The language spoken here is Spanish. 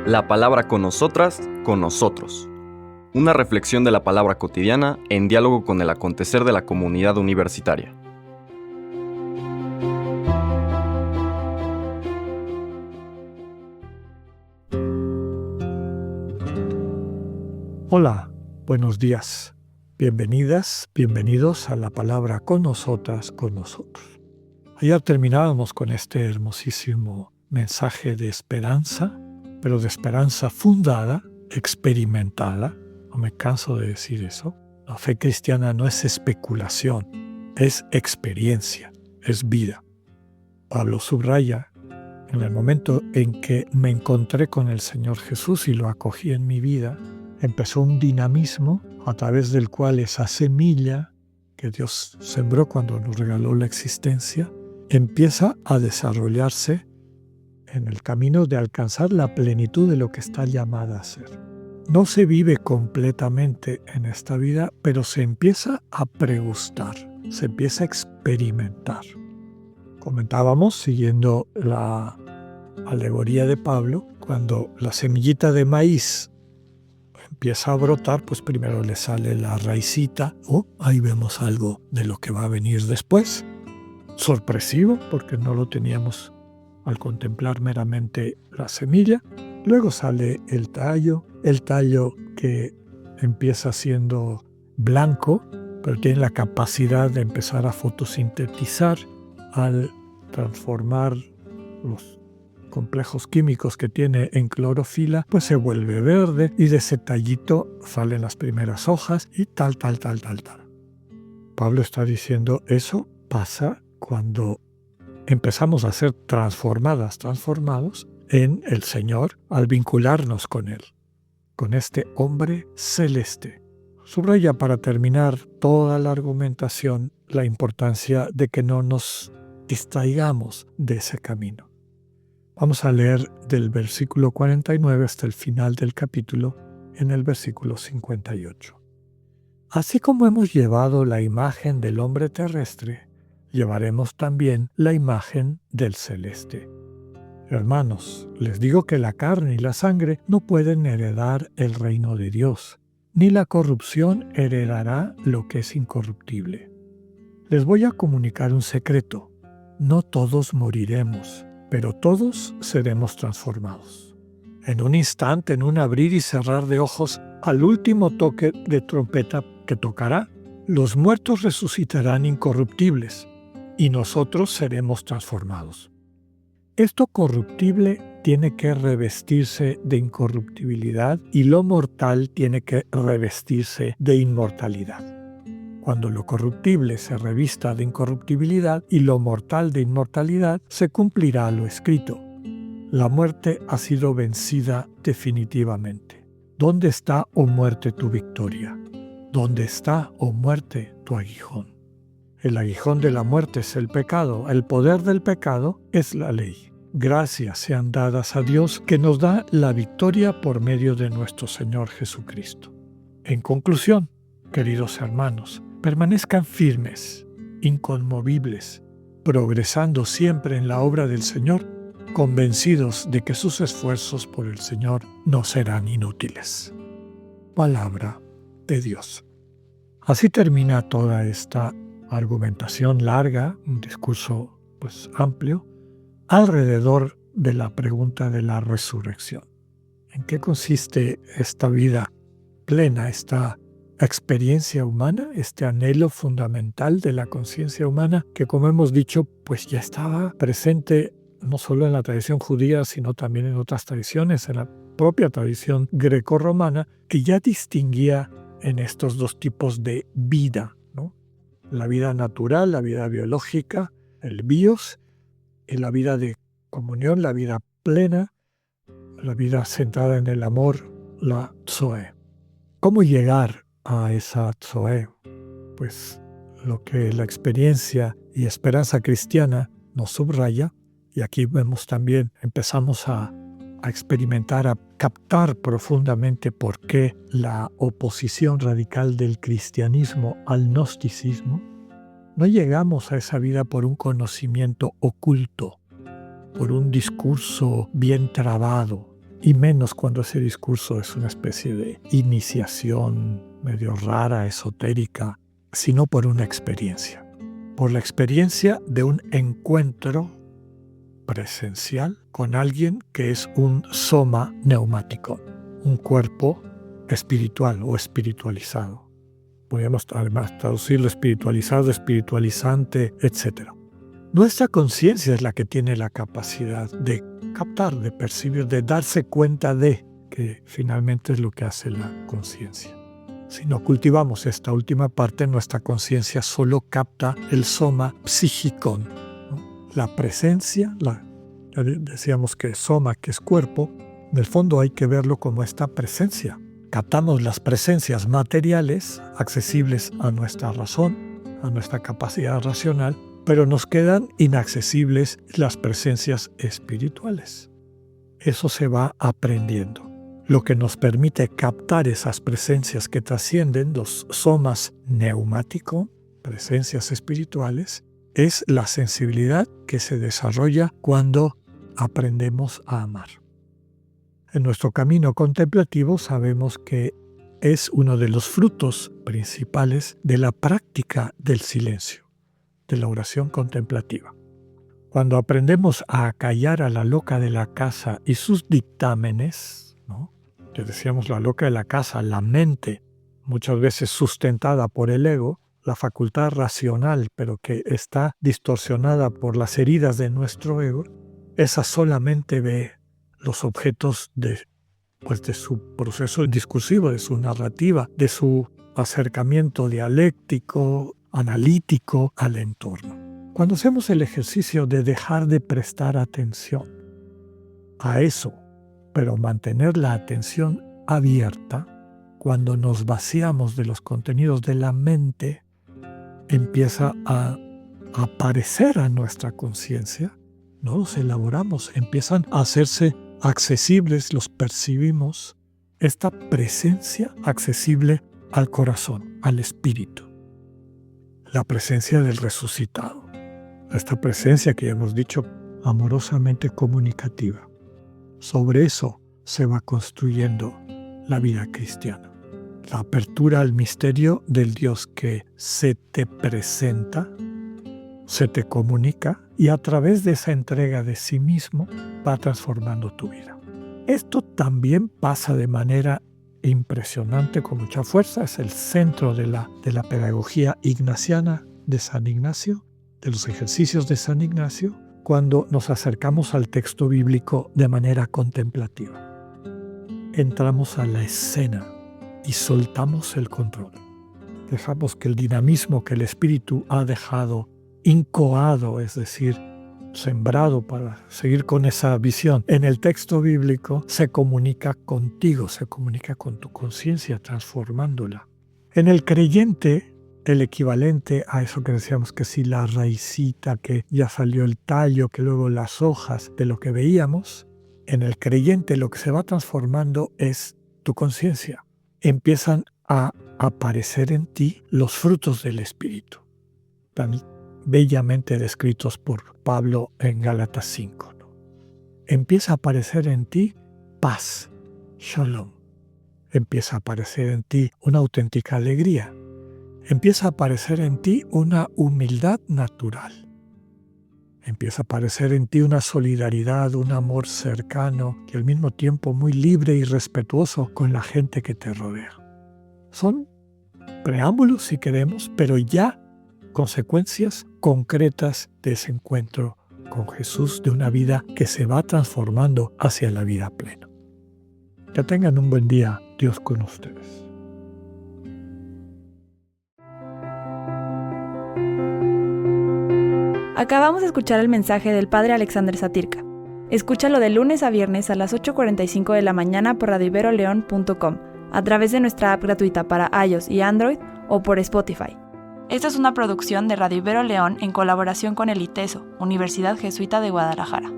La palabra con nosotras, con nosotros. Una reflexión de la palabra cotidiana en diálogo con el acontecer de la comunidad universitaria. Hola, buenos días. Bienvenidas, bienvenidos a la palabra con nosotras, con nosotros. Ayer terminábamos con este hermosísimo mensaje de esperanza, pero de esperanza fundada, experimentada. No me canso de decir eso. La fe cristiana no es especulación, es experiencia, es vida. Pablo subraya, en el momento en que me encontré con el Señor Jesús y lo acogí en mi vida, empezó un dinamismo a través del cual esa semilla que Dios sembró cuando nos regaló la existencia empieza a desarrollarse en el camino de alcanzar la plenitud de lo que está llamada a ser. No se vive completamente en esta vida, pero se empieza a pregustar, se empieza a experimentar. Comentábamos, siguiendo la alegoría de Pablo, cuando la semillita de maíz empieza a brotar, pues primero le sale la raicita. Ahí vemos algo de lo que va a venir después. Sorpresivo, porque no lo teníamos al contemplar meramente la semilla. Luego sale el tallo que empieza siendo blanco, pero tiene la capacidad de empezar a fotosintetizar al transformar los complejos químicos que tiene en clorofila, pues se vuelve verde y de ese tallito salen las primeras hojas y tal. Pablo está diciendo, eso pasa cuando empezamos a ser transformados en el Señor al vincularnos con Él, con este hombre celeste. Subraya para terminar toda la argumentación la importancia de que no nos distraigamos de ese camino. Vamos a leer del versículo 49 hasta el final del capítulo, en el versículo 58. Así como hemos llevado la imagen del hombre terrestre, llevaremos también la imagen del celeste. Hermanos, les digo que la carne y la sangre no pueden heredar el reino de Dios, ni la corrupción heredará lo que es incorruptible. Les voy a comunicar un secreto. No todos moriremos, pero todos seremos transformados. En un instante, en un abrir y cerrar de ojos, al último toque de trompeta que tocará, los muertos resucitarán incorruptibles y nosotros seremos transformados. Esto corruptible tiene que revestirse de incorruptibilidad y lo mortal tiene que revestirse de inmortalidad. Cuando lo corruptible se revista de incorruptibilidad y lo mortal de inmortalidad, se cumplirá lo escrito. La muerte ha sido vencida definitivamente. ¿Dónde está, oh muerte, tu victoria? ¿Dónde está, oh muerte, tu aguijón? El aguijón de la muerte es el pecado, el poder del pecado es la ley. Gracias sean dadas a Dios que nos da la victoria por medio de nuestro Señor Jesucristo. En conclusión, queridos hermanos, permanezcan firmes, inconmovibles, progresando siempre en la obra del Señor, convencidos de que sus esfuerzos por el Señor no serán inútiles. Palabra de Dios. Así termina toda esta argumentación larga, un discurso amplio, alrededor de la pregunta de la resurrección. ¿En qué consiste esta vida plena, esta experiencia humana, este anhelo fundamental de la conciencia humana que, como hemos dicho, pues ya estaba presente no solo en la tradición judía, sino también en otras tradiciones, en la propia tradición grecorromana, que ya distinguía en estos dos tipos de vida, ¿no? La vida natural, la vida biológica, el bios, y la vida de comunión, la vida plena, la vida centrada en el amor, la zoe. ¿Cómo llegar a esa zoe? Pues lo que la experiencia y esperanza cristiana nos subraya, y aquí vemos también, empezamos a experimentar, a captar profundamente por qué la oposición radical del cristianismo al gnosticismo. No llegamos a esa vida por un conocimiento oculto, por un discurso bien trabado, y menos cuando ese discurso es una especie de iniciación medio rara, esotérica, sino por una experiencia. Por la experiencia de un encuentro presencial con alguien que es un soma neumático, un cuerpo espiritual o espiritualizado. Podríamos además traducirlo espiritualizado, espiritualizante, etc. Nuestra conciencia es la que tiene la capacidad de captar, de percibir, de darse cuenta de, que finalmente es lo que hace la conciencia. Si no cultivamos esta última parte, nuestra conciencia solo capta el soma psíchicon, ¿no? La presencia, ya decíamos que soma, que es cuerpo, en el fondo hay que verlo como esta presencia. Captamos las presencias materiales accesibles a nuestra razón, a nuestra capacidad racional, pero nos quedan inaccesibles las presencias espirituales. Eso se va aprendiendo. Lo que nos permite captar esas presencias que trascienden los somas neumático, presencias espirituales, es la sensibilidad que se desarrolla cuando aprendemos a amar. En nuestro camino contemplativo sabemos que es uno de los frutos principales de la práctica del silencio, de la oración contemplativa. Cuando aprendemos a acallar a la loca de la casa y sus dictámenes, ¿no? Ya decíamos la loca de la casa, la mente, muchas veces sustentada por el ego, la facultad racional, pero que está distorsionada por las heridas de nuestro ego, esa solamente ve los objetos de su proceso discursivo, de su narrativa, de su acercamiento dialéctico, analítico al entorno. Cuando hacemos el ejercicio de dejar de prestar atención a eso, pero mantener la atención abierta, cuando nos vaciamos de los contenidos de la mente, empieza a aparecer a nuestra conciencia, no los elaboramos, empiezan a hacerse accesibles, los percibimos, esta presencia accesible al corazón, al espíritu. La presencia del resucitado, esta presencia que ya hemos dicho amorosamente comunicativa. Sobre eso se va construyendo la vida cristiana. La apertura al misterio del Dios que se te presenta, se te comunica y a través de esa entrega de sí mismo va transformando tu vida. Esto también pasa de manera impresionante, con mucha fuerza. Es el centro de la pedagogía ignaciana de San Ignacio, de los ejercicios de San Ignacio, cuando nos acercamos al texto bíblico de manera contemplativa. Entramos a la escena y soltamos el control. Dejamos que el dinamismo que el Espíritu ha dejado incoado, es decir, sembrado para seguir con esa visión, en el texto bíblico se comunica contigo, se comunica con tu conciencia, transformándola. En el creyente, el equivalente a eso que decíamos, que si la raicita, que ya salió el tallo, que luego las hojas de lo que veíamos, en el creyente lo que se va transformando es tu conciencia. Empiezan a aparecer en ti los frutos del Espíritu, tan bellamente descritos por Pablo en Gálatas 5. ¿No? Empieza a aparecer en ti paz, shalom. Empieza a aparecer en ti una auténtica alegría. Empieza a aparecer en ti una humildad natural. Empieza a aparecer en ti una solidaridad, un amor cercano y al mismo tiempo muy libre y respetuoso con la gente que te rodea. Son preámbulos, si queremos, pero ya consecuencias concretas de ese encuentro con Jesús, de una vida que se va transformando hacia la vida plena. Que tengan un buen día, Dios con ustedes. Acabamos de escuchar el mensaje del Padre Alexander Satirka. Escúchalo de lunes a viernes a las 8:45 de la mañana por radioiberoleon.com, a través de nuestra app gratuita para iOS y Android o por Spotify. Esta es una producción de Radio Ibero León en colaboración con el ITESO, Universidad Jesuita de Guadalajara.